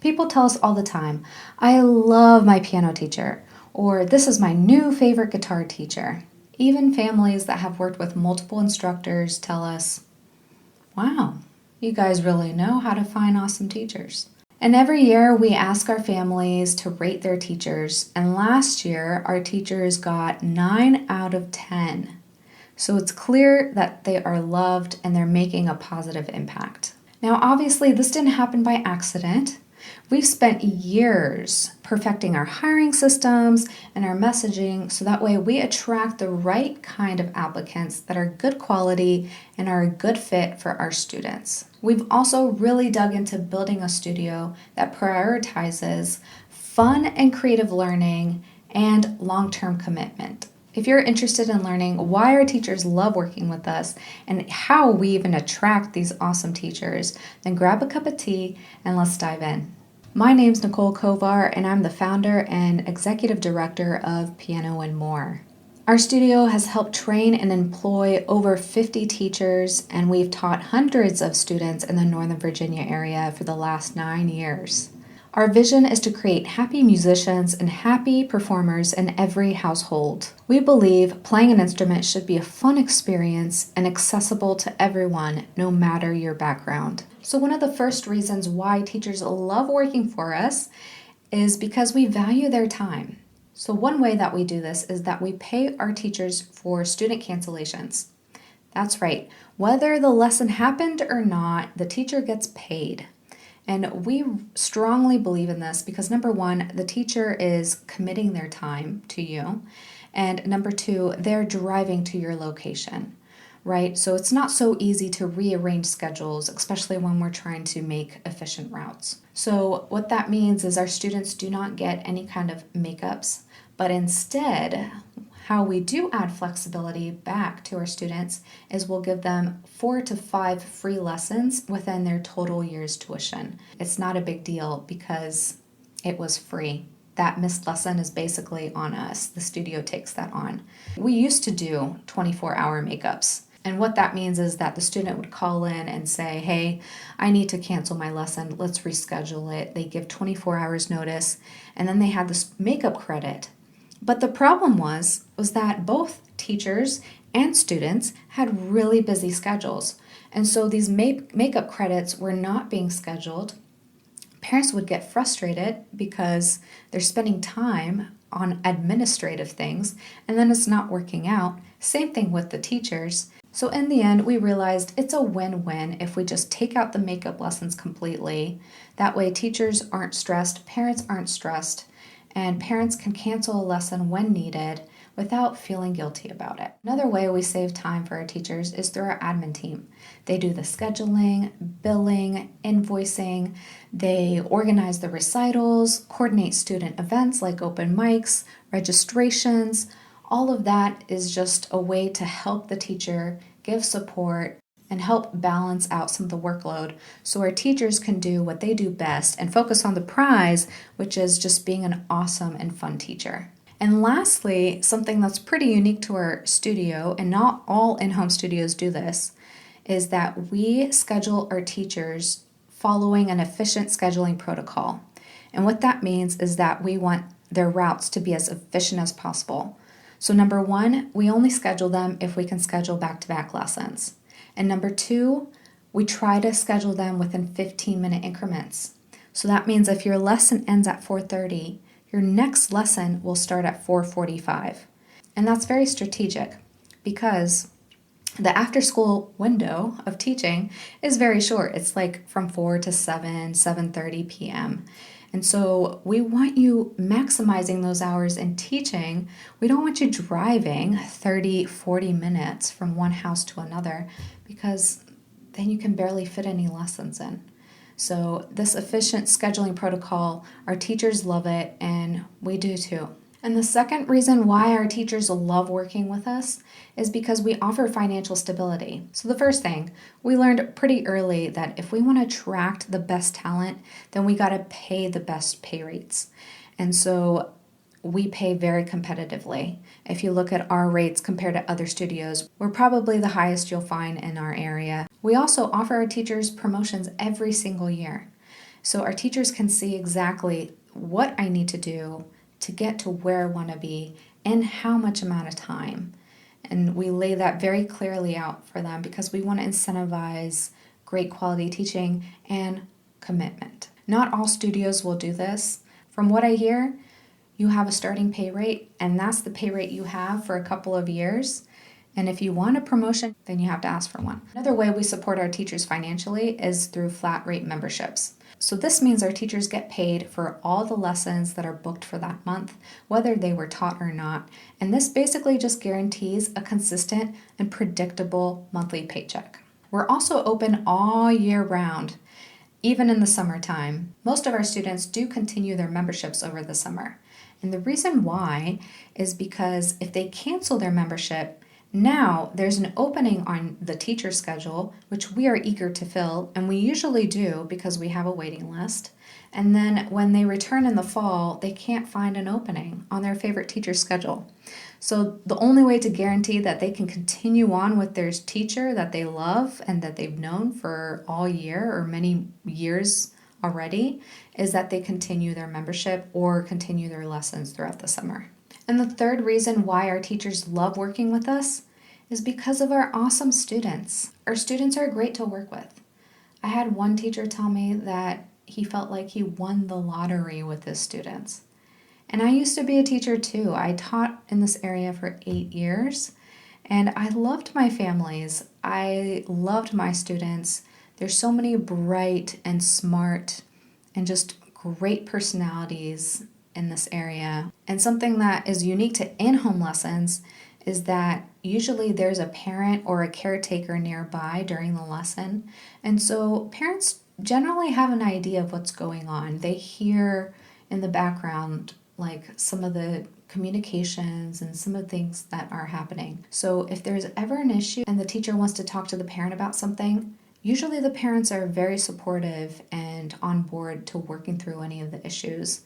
People tell us all the time, I love my piano teacher, or this is my new favorite guitar teacher. Even families that have worked with multiple instructors tell us, wow, you guys really know how to find awesome teachers. And every year we ask our families to rate their teachers, and last year our teachers got 9 out of 10. So it's clear that they are loved and they're making a positive impact. Now, obviously, this didn't happen by accident. We've spent years perfecting our hiring systems and our messaging so that way we attract the right kind of applicants that are good quality and are a good fit for our students. We've also really dug into building a studio that prioritizes fun and creative learning and long-term commitment. If you're interested in learning why our teachers love working with us and how we even attract these awesome teachers, then grab a cup of tea and let's dive in. My name's Nicole KOVAR, and I'm the founder and executive director of Piano and More. Our studio has helped train and employ over 50 teachers, and we've taught hundreds of students in the Northern Virginia area for the last 9 years. Our vision is to create happy musicians and happy performers in every household. We believe playing an instrument should be a fun experience and accessible to everyone, no matter your background. So one of the first reasons why teachers love working for us is because we value their time. So one way that we do this is that we pay our teachers for student cancellations. That's right. Whether the lesson happened or not, the teacher gets paid. And we strongly believe in this because number one, the teacher is committing their time to you. And number two, they're driving to your location, right? So it's not so easy to rearrange schedules, especially when we're trying to make efficient routes. So what that means is our students do not get any kind of makeups, but instead, how we do add flexibility back to our students is we'll give them 4 to 5 free lessons within their total year's tuition. It's not a big deal because it was free. That missed lesson is basically on us. The studio takes that on. We used to do 24-hour makeups. And what that means is that the student would call in and say, hey, I need to cancel my lesson. Let's reschedule it. They give 24 hours notice, and then they had this makeup credit. But the problem was that both teachers and students had really busy schedules. And so these makeup credits were not being scheduled. Parents would get frustrated because they're spending time on administrative things and then it's not working out. Same thing with the teachers. So in the end, we realized it's a win-win if we just take out the makeup lessons completely. That way teachers aren't stressed, parents aren't stressed, and parents can cancel a lesson when needed without feeling guilty about it. Another way we save time for our teachers is through our admin team. They do the scheduling, billing, invoicing, they organize the recitals, coordinate student events like open mics, registrations. All of that is just a way to help the teacher give support and help balance out some of the workload so our teachers can do what they do best and focus on the prize, which is just being an awesome and fun teacher. And lastly, something that's pretty unique to our studio, and not all in-home studios do this, is that we schedule our teachers following an efficient scheduling protocol. And what that means is that we want their routes to be as efficient as possible. So number one, we only schedule them if we can schedule back-to-back lessons. And number two, we try to schedule them within 15-minute increments. So that means if your lesson ends at 4:30, your next lesson will start at 4:45. And that's very strategic because the after-school window of teaching is very short. It's like from 4 to 7:30 p.m. And so we want you maximizing those hours in teaching. We don't want you driving 30, 40 minutes from one house to another because then you can barely fit any lessons in. So this efficient scheduling protocol, our teachers love it and we do too. And the second reason why our teachers love working with us is because we offer financial stability. So the first thing, we learned pretty early that if we want to attract the best talent, then we got to pay the best pay rates. And so we pay very competitively. If you look at our rates compared to other studios, we're probably the highest you'll find in our area. We also offer our teachers promotions every single year. So our teachers can see exactly what I need to do to get to where I want to be and how much amount of time. And we lay that very clearly out for them because we want to incentivize great quality teaching and commitment. Not all studios will do this. From what I hear, you have a starting pay rate, and that's the pay rate you have for a couple of years. And if you want a promotion, then you have to ask for one. Another way we support our teachers financially is through flat rate memberships. So this means our teachers get paid for all the lessons that are booked for that month, whether they were taught or not. And this basically just guarantees a consistent and predictable monthly paycheck. We're also open all year round, even in the summertime. Most of our students do continue their memberships over the summer. And the reason why is because if they cancel their membership, now there's an opening on the teacher schedule, which we are eager to fill, and we usually do because we have a waiting list. And then when they return in the fall, they can't find an opening on their favorite teacher schedule. So the only way to guarantee that they can continue on with their teacher that they love and that they've known for all year or many years already is that they continue their membership or continue their lessons throughout the summer. And the third reason why our teachers love working with us is because of our awesome students. Our students are great to work with. I had one teacher tell me that he felt like he won the lottery with his students. And I used to be a teacher too. I taught in this area for 8 years, and I loved my families. I loved my students. There's so many bright and smart and just great personalities in this area. And something that is unique to in-home lessons is that usually there's a parent or a caretaker nearby during the lesson. And so parents generally have an idea of what's going on. They hear in the background like some of the communications and some of the things that are happening. So if there's ever an issue and the teacher wants to talk to the parent about something, usually the parents are very supportive and on board to working through any of the issues.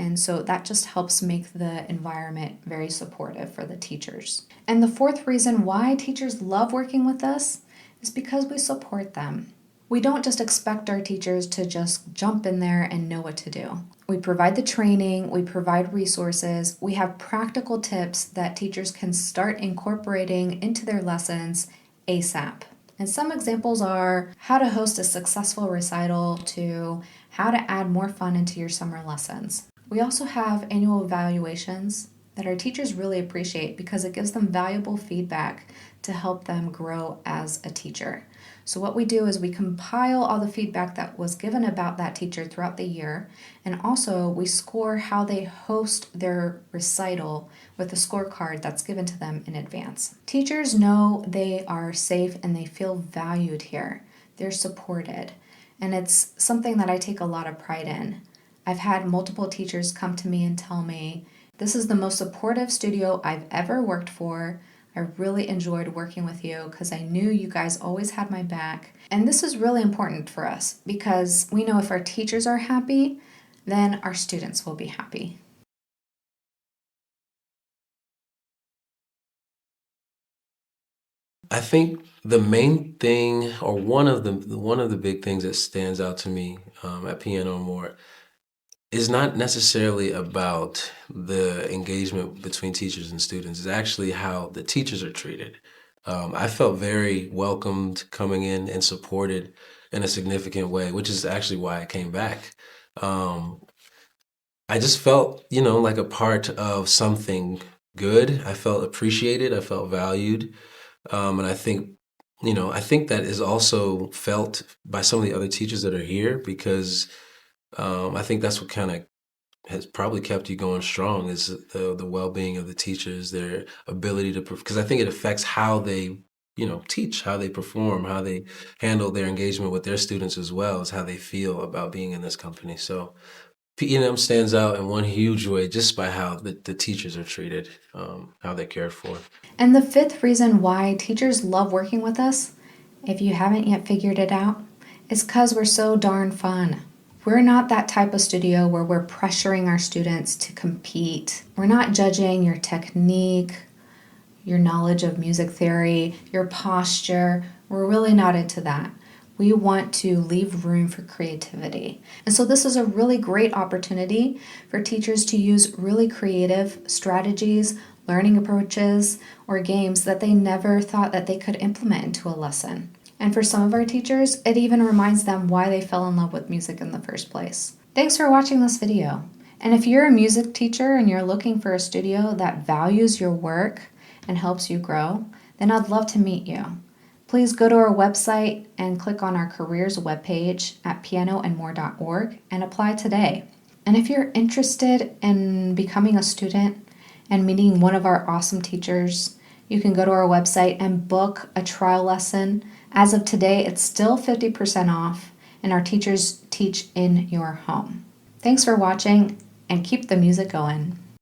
And so that just helps make the environment very supportive for the teachers. And the fourth reason why teachers love working with us is because we support them. We don't just expect our teachers to just jump in there and know what to do. We provide the training, we provide resources, we have practical tips that teachers can start incorporating into their lessons ASAP. And some examples are how to host a successful recital to how to add more fun into your summer lessons. We also have annual evaluations that our teachers really appreciate because it gives them valuable feedback to help them grow as a teacher. So what we do is we compile all the feedback that was given about that teacher throughout the year, and also we score how they host their recital with a scorecard that's given to them in advance. Teachers know they are safe and they feel valued here. They're supported, and it's something that I take a lot of pride in. I've had multiple teachers come to me and tell me, this is the most supportive studio I've ever worked for. I really enjoyed working with you because I knew you guys always had my back. And this is really important for us because we know if our teachers are happy, then our students will be happy. I think the main thing, or one of the big things that stands out to me at Piano More is not necessarily about the engagement between teachers and students. It's actually how the teachers are treated. I felt very welcomed coming in and supported in a significant way, which is actually why I came back. Um, I just felt, like a part of something good. I felt appreciated. I felt valued. And I think that is also felt by some of the other teachers that are here because I think that's what kind of has probably kept you going strong is the well-being of the teachers, their ability to, because I think it affects how they, teach, how they perform, how they handle their engagement with their students as well as how they feel about being in this company. So P&M stands out in one huge way just by how the teachers are treated, how they're cared for. And the fifth reason why teachers love working with us, if you haven't yet figured it out, is because we're so darn fun. We're not that type of studio where we're pressuring our students to compete. We're not judging your technique, your knowledge of music theory, your posture. We're really not into that. We want to leave room for creativity. And so this is a really great opportunity for teachers to use really creative strategies, learning approaches, or games that they never thought that they could implement into a lesson. And for some of our teachers, it even reminds them why they fell in love with music in the first place. Thanks for watching this video. And if you're a music teacher and you're looking for a studio that values your work and helps you grow, then I'd love to meet you. Please go to our website and click on our careers webpage at pianoandmore.org and apply today. And if you're interested in becoming a student and meeting one of our awesome teachers, you can go to our website and book a trial lesson. As of today, it's still 50% off, and our teachers teach in your home. Thanks for watching, and keep the music going.